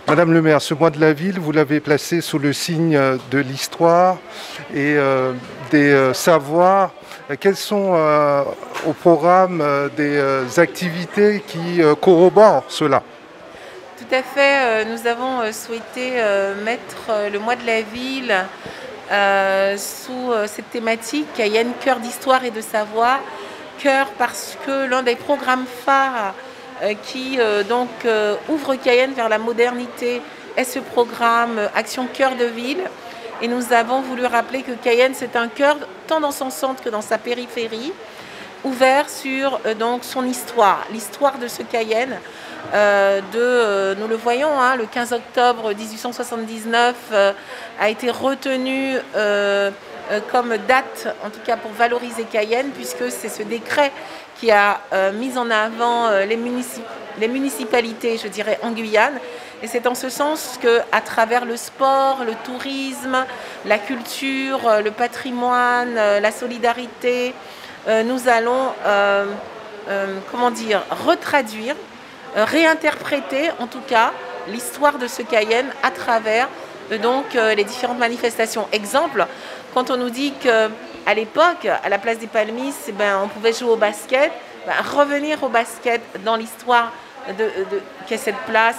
Madame le maire, ce mois de la ville, vous l'avez placé sous le signe de l'histoire et des savoirs. Quels sont au programme des activités qui corroborent cela? Tout à fait, nous avons souhaité mettre le mois de la ville sous cette thématique Cayenne, cœur d'histoire et de savoir. Cœur parce que l'un des programmes phares qui ouvre Cayenne vers la modernité est ce programme Action Cœur de Ville. Et nous avons voulu rappeler que Cayenne, c'est un cœur tant dans son centre que dans sa périphérie, ouvert sur son histoire, l'histoire de ce Cayenne. Nous le voyons, le 15 octobre 1879 a été retenu comme date, en tout cas pour valoriser Cayenne, puisque c'est ce décret qui a mis en avant les municipalités, je dirais, en Guyane. Et c'est en ce sens qu'à travers le sport, le tourisme, la culture, le patrimoine, la solidarité, nous allons retraduire, réinterpréter en tout cas l'histoire de ce Cayenne à travers les différentes manifestations. Exemple, quand on nous dit qu'à l'époque, à la place des Palmistes, on pouvait jouer au basket, revenir au basket dans l'histoire qu'est cette place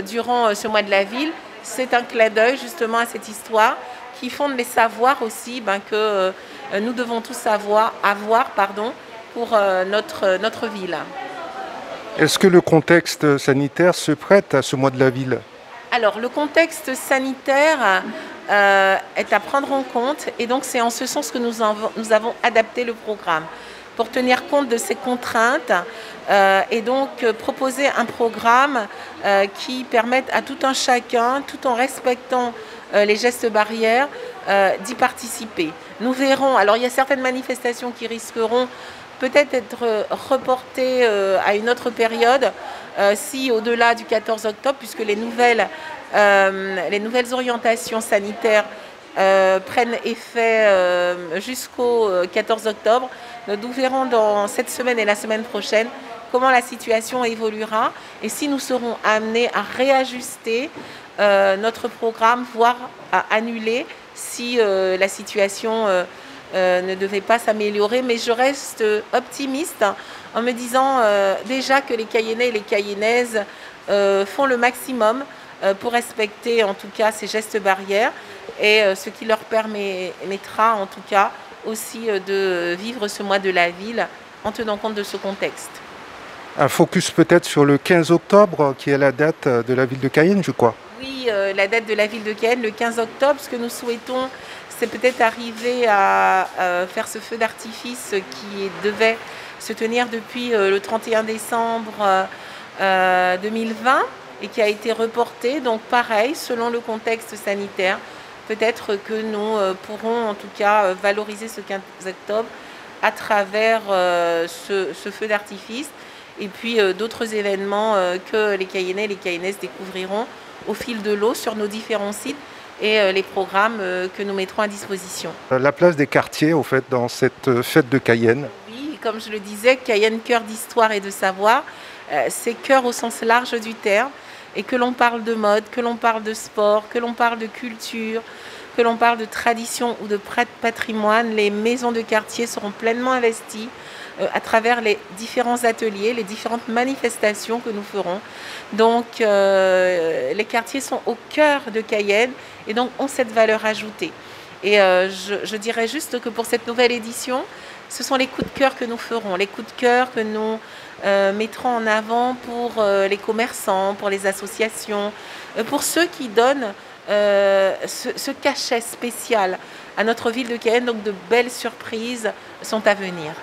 durant ce mois de la ville, c'est un clin d'œil justement à cette histoire qui fonde les savoirs aussi que nous devons tous avoir pour notre ville. Est-ce que le contexte sanitaire se prête à ce mois de la ville? Alors, le contexte sanitaire est à prendre en compte et donc c'est en ce sens que nous avons adapté le programme pour tenir compte de ces contraintes et donc proposer un programme qui permette à tout un chacun, tout en respectant les gestes barrières, d'y participer. Nous verrons, alors il y a certaines manifestations qui risqueront peut-être être reportées à une autre période, si au-delà du 14 octobre, puisque les nouvelles orientations sanitaires prennent effet jusqu'au 14 octobre. Nous verrons dans cette semaine et la semaine prochaine comment la situation évoluera et si nous serons amenés à réajuster notre programme, voire à annuler si la situation ne devait pas s'améliorer. Mais je reste optimiste en me disant déjà que les Cayennais et les Cayennaises font le maximum pour respecter en tout cas ces gestes barrières et ce qui leur permettra en tout cas aussi de vivre ce mois de la ville en tenant compte de ce contexte. Un focus peut-être sur le 15 octobre qui est la date de la ville de Cayenne, je crois. Oui, la date de la ville de Cayenne, le 15 octobre, ce que nous souhaitons, c'est peut-être arriver à faire ce feu d'artifice qui devait se tenir depuis le 31 décembre 2020 et qui a été reporté. Donc pareil, selon le contexte sanitaire, peut-être que nous pourrons en tout cas valoriser ce 15 octobre à travers ce feu d'artifice et puis d'autres événements que les Cayennais et les Cayennaises découvriront au fil de l'eau sur nos différents sites et les programmes que nous mettrons à disposition. La place des quartiers, au fait, dans cette fête de Cayenne. Oui, comme je le disais, Cayenne, cœur d'histoire et de savoir, c'est cœur au sens large du terme. Et que l'on parle de mode, que l'on parle de sport, que l'on parle de culture, que l'on parle de tradition ou de patrimoine, les maisons de quartier seront pleinement investies à travers les différents ateliers, les différentes manifestations que nous ferons. Donc les quartiers sont au cœur de Cayenne et donc ont cette valeur ajoutée. Et je dirais juste que pour cette nouvelle édition, ce sont les coups de cœur que nous ferons, les coups de cœur que nous mettrons en avant pour les commerçants, pour les associations, pour ceux qui donnent ce cachet spécial à notre ville de Cayenne. Donc de belles surprises sont à venir.